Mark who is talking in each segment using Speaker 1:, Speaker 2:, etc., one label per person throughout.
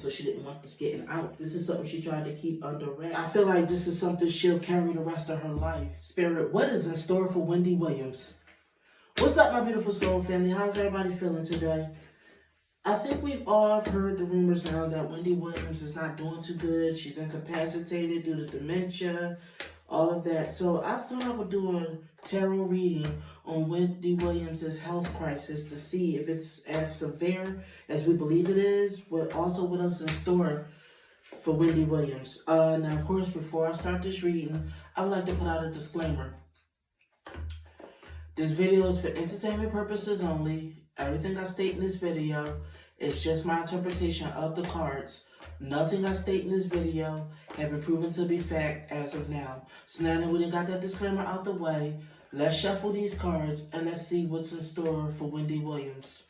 Speaker 1: so she didn't want this getting out. This is something she tried to keep under wraps. I feel like this is something she'll carry the rest of her life. Spirit, what is in store for Wendy Williams? What's up, my beautiful soul family? How's everybody feeling today? I think we've all heard the rumors now that Wendy Williams is not doing too good. She's incapacitated due to dementia, all of that. So I thought I would do a tarot reading on Wendy Williams' health crisis to see if it's as severe as we believe it is, but also what else in store for Wendy Williams. Now, of course, before I start this reading, I would like to put out a disclaimer. This video is for entertainment purposes only. Everything I state in this video is just my interpretation of the cards. Nothing I state in this video have been proven to be fact as of now. So now that we done got that disclaimer out the way, let's shuffle these cards and let's see what's in store for Wendy Williams.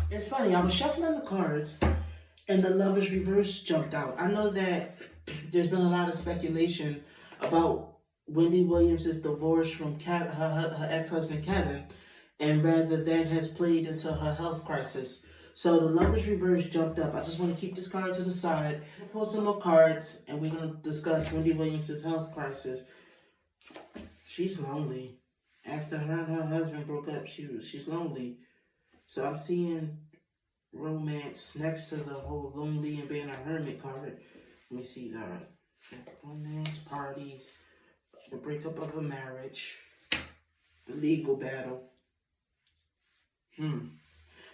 Speaker 1: It's funny, I was shuffling the cards and the Lovers Reverse jumped out. I know that there's been a lot of speculation about Wendy Williams' divorce from her ex-husband Kevin, and rather that has played into her health crisis. So the Lovers Reverse jumped up. I just want to keep this card to the side. I'll pull some more cards, and we're going to discuss Wendy Williams' health crisis. She's lonely. After her and her husband broke up, she's lonely. So I'm seeing romance next to the whole lonely and being a hermit card. Let me see that. Romance, parties, the breakup of a marriage, the legal battle.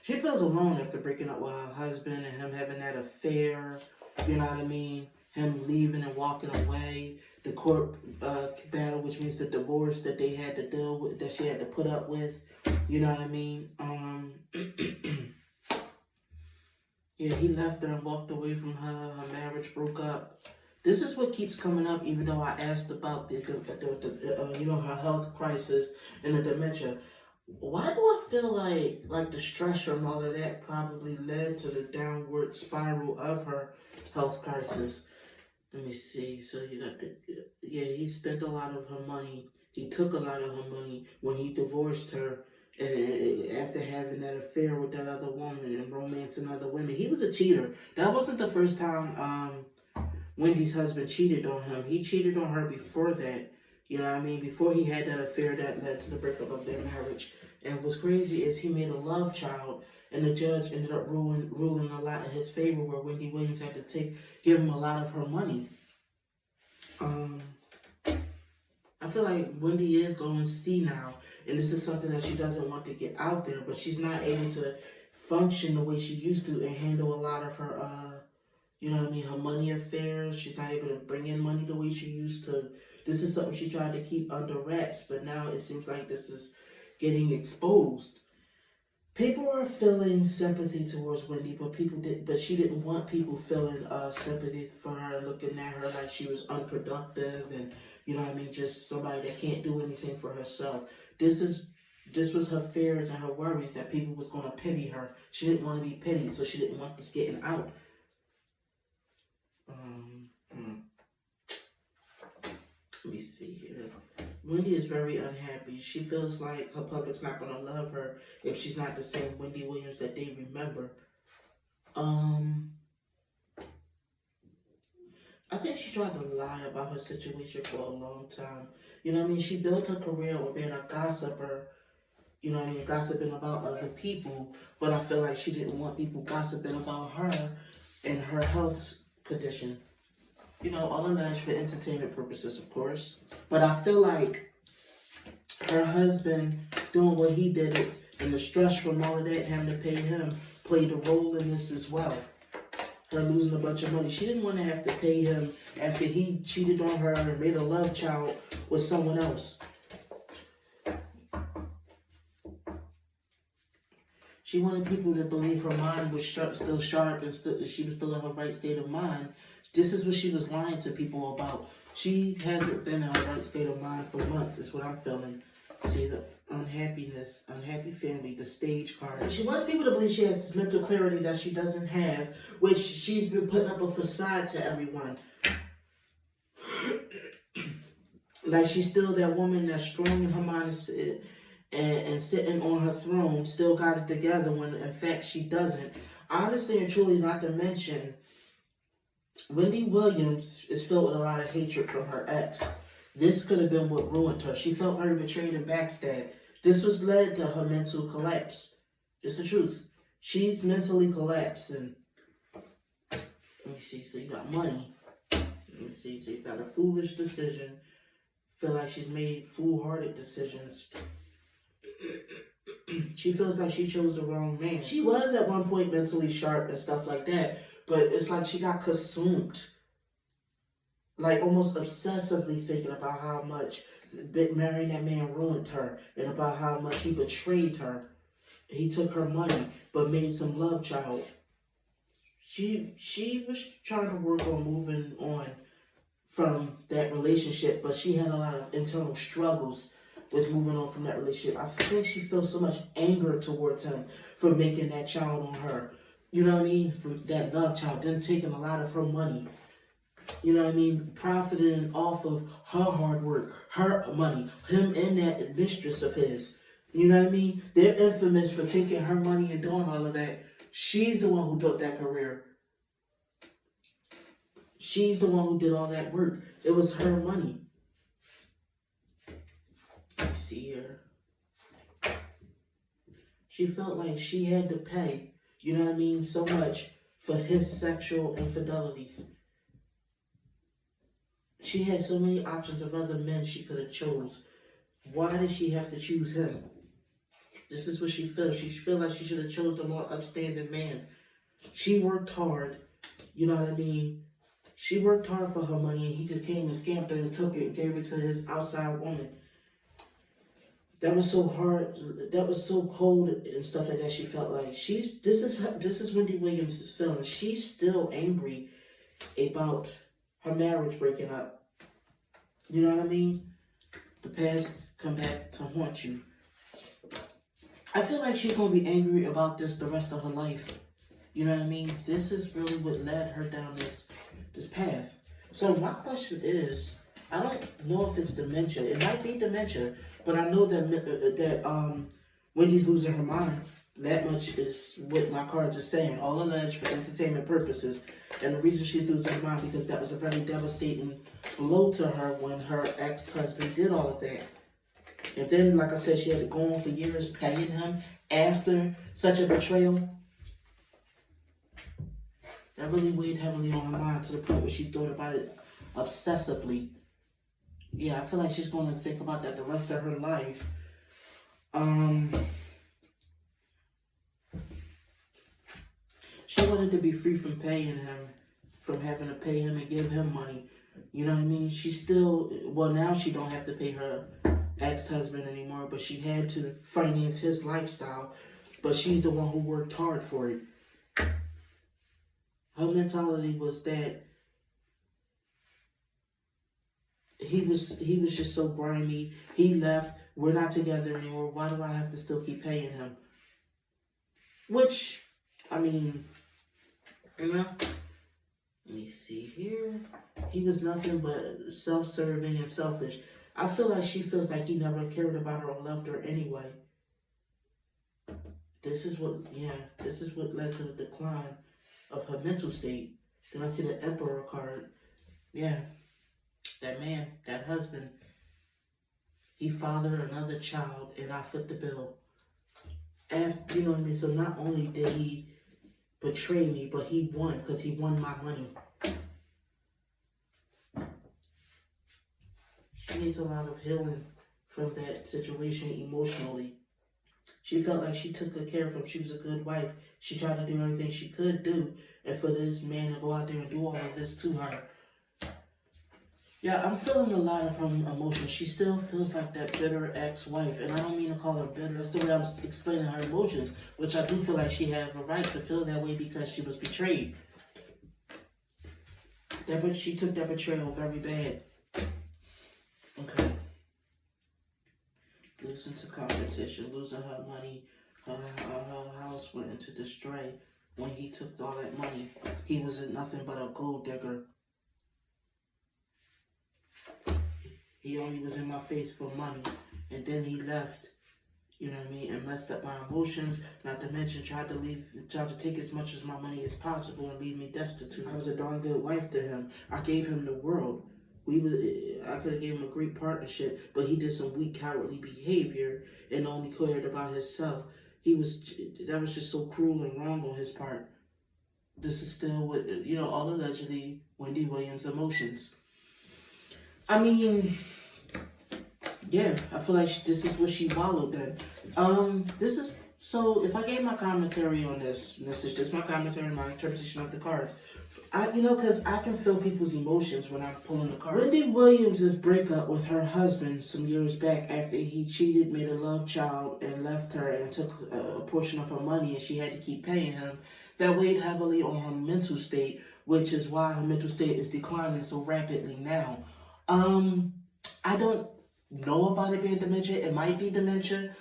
Speaker 1: She feels alone after breaking up with her husband and him having that affair, you know what I mean? Him leaving and walking away. The court battle, which means the divorce that they had to deal with, that she had to put up with, you know what I mean? Yeah, he left her and walked away from her. Her marriage broke up. This is what keeps coming up, even though I asked about her health crisis and the dementia. Why do I feel like the stress from all of that probably led to the downward spiral of her health crisis? Let me see. So he spent a lot of her money. He took a lot of her money when he divorced her, and after having that affair with that other woman and romancing other women. He was a cheater. That wasn't the first time Wendy's husband cheated on him. He cheated on her before that. You know what I mean? Before he had that affair that led to the breakup of their marriage. And what's crazy is he made a love child, and the judge ended up ruling a lot in his favor, where Wendy Williams had to give him a lot of her money. I feel like Wendy is going senile, and this is something that she doesn't want to get out there, but she's not able to function the way she used to and handle a lot of her, her money affairs. She's not able to bring in money the way she used to. This is something she tried to keep under wraps, but now it seems like this is getting exposed. People are feeling sympathy towards Wendy, but she didn't want people feeling sympathy for her and looking at her like she was unproductive and, just somebody that can't do anything for herself. This was her fears and her worries that people was going to pity her. She didn't want to be pitied, so she didn't want this getting out. Let me see here. Wendy is very unhappy. She feels like her public's not going to love her if she's not the same Wendy Williams that they remember. I think she tried to lie about her situation for a long time. She built her career on being a gossiper, gossiping about other people. But I feel like she didn't want people gossiping about her and her health condition. All alleged for entertainment purposes, of course. But I feel like her husband doing what he did and the stress from all of that, having to pay him, played a role in this as well. Her losing a bunch of money. She didn't want to have to pay him after he cheated on her and made a love child with someone else. She wanted people to believe her mind was still sharp and she was still in her right state of mind. This is what she was lying to people about. She hasn't been in her right state of mind for months, is what I'm feeling. See, the unhappiness, unhappy family, the stage card. So she wants people to believe she has this mental clarity that she doesn't have, which she's been putting up a facade to everyone. Like she's still that woman that's strong in her mind and sitting on her throne, still got it together when in fact she doesn't. Honestly and truly, not to mention Wendy Williams is filled with a lot of hatred from her ex. This could have been what ruined her. She felt very betrayed and backstabbed. This was led to her mental collapse. It's the truth. She's mentally collapsed. And let me see. So you got money. Let me see. So you got a foolish decision. Feel like she's made foolhardy decisions. She feels like she chose the wrong man. She was at one point mentally sharp and stuff like that, but it's like she got consumed. Like almost obsessively thinking about how much marrying that man ruined her and about how much he betrayed her. He took her money but made some love child. She was trying to work on moving on from that relationship, but she had a lot of internal struggles with moving on from that relationship. I think she feels so much anger towards him for making that child on her. You know what I mean? For that love child, then taking a lot of her money. You know what I mean? Profiting off of her hard work, her money, him and that mistress of his. You know what I mean? They're infamous for taking her money and doing all of that. She's the one who built that career. She's the one who did all that work. It was her money. Let's see here. She felt like she had to pay, you know what I mean, so much for his sexual infidelities. She had so many options of other men she could have chose. Why did she have to choose him? This is what she feels. She feels like she should have chose the more upstanding man. She worked hard, you know what I mean? She worked hard for her money, and he just came and scammed her and took it and gave it to his outside woman. That was so hard. That was so cold and stuff like that. She felt like this is Wendy Williams' feeling. She's still angry about her marriage breaking up. You know what I mean? The past come back to haunt you. I feel like she's gonna be angry about this the rest of her life. You know what I mean? This is really what led her down this path. So my question is, I don't know if it's dementia. It might be dementia, but I know that Wendy's losing her mind. That much is what my cards are saying. All alleged for entertainment purposes. And the reason she's losing her mind because that was a very devastating blow to her when her ex-husband did all of that. And then, like I said, she had to go on for years paying him after such a betrayal. That really weighed heavily on her mind to the point where she thought about it obsessively. Yeah, I feel like she's going to think about that the rest of her life. She wanted to be free from paying him, from having to pay him and give him money. You know what I mean? She still, well, now she don't have to pay her ex-husband anymore, but she had to finance his lifestyle. But she's the one who worked hard for it. Her mentality was that he was just so grimy. He left. We're not together anymore. Why do I have to still keep paying him? Which, I mean, you know, let me see here. He was nothing but self-serving and selfish. I feel like she feels like he never cared about her or loved her anyway. This is what led to the decline of her mental state. Then I see the Emperor card. Yeah, that man, that husband, he fathered another child and I foot the bill. After, you know what I mean? So not only did he betray me, but he won because he won my money. She needs a lot of healing from that situation emotionally. She felt like she took good care of him. She was a good wife. She tried to do everything she could do. And for this man to go out there and do all of this to her. Yeah, I'm feeling a lot of her emotions. She still feels like that bitter ex-wife. And I don't mean to call her bitter. That's the way I'm explaining her emotions. Which I do feel like she had a right to feel that way because she was betrayed. She took that betrayal very bad. Okay. Losing to competition, losing her money, her house went into disarray when he took all that money. He was nothing but a gold digger. He only was in my face for money, and then he left. You know what I mean? And messed up my emotions. Not to mention tried to take as much of my money as possible and leave me destitute. I was a darn good wife to him. I gave him the world. I could have gave him a great partnership, but he did some weak, cowardly behavior and only cared about himself. That was just so cruel and wrong on his part. This is still what, all allegedly Wendy Williams' emotions. I mean, yeah, I feel like this is what she wallowed in. So if I gave my commentary on this, and this is just my commentary, my interpretation of the cards, because I can feel people's emotions when I'm pulling the cards. Wendy Williams' breakup with her husband some years back after he cheated, made a love child, and left her and took a portion of her money, and she had to keep paying him, that weighed heavily on her mental state, which is why her mental state is declining so rapidly now. I don't know about it being dementia. It might be dementia.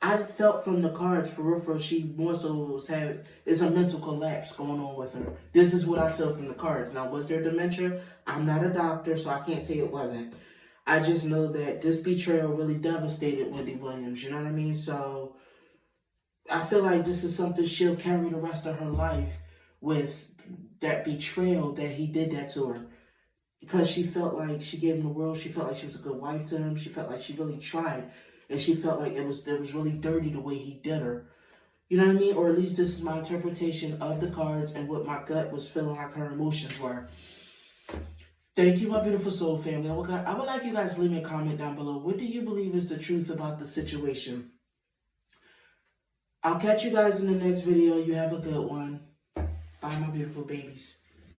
Speaker 1: I felt from the cards, for real, she more so is a mental collapse going on with her. This is what I feel from the cards. Now, was there dementia? I'm not a doctor, so I can't say it wasn't. I just know that this betrayal really devastated Wendy Williams, you know what I mean? So, I feel like this is something she'll carry the rest of her life with, that betrayal that he did that to her. Because she felt like she gave him the world. She felt like she was a good wife to him. She felt like she really tried. And she felt like it was really dirty the way he did her. You know what I mean? Or at least this is my interpretation of the cards and what my gut was feeling like her emotions were. Thank you, my beautiful soul family. I would like you guys to leave me a comment down below. What do you believe is the truth about the situation? I'll catch you guys in the next video. You have a good one. Bye, my beautiful babies.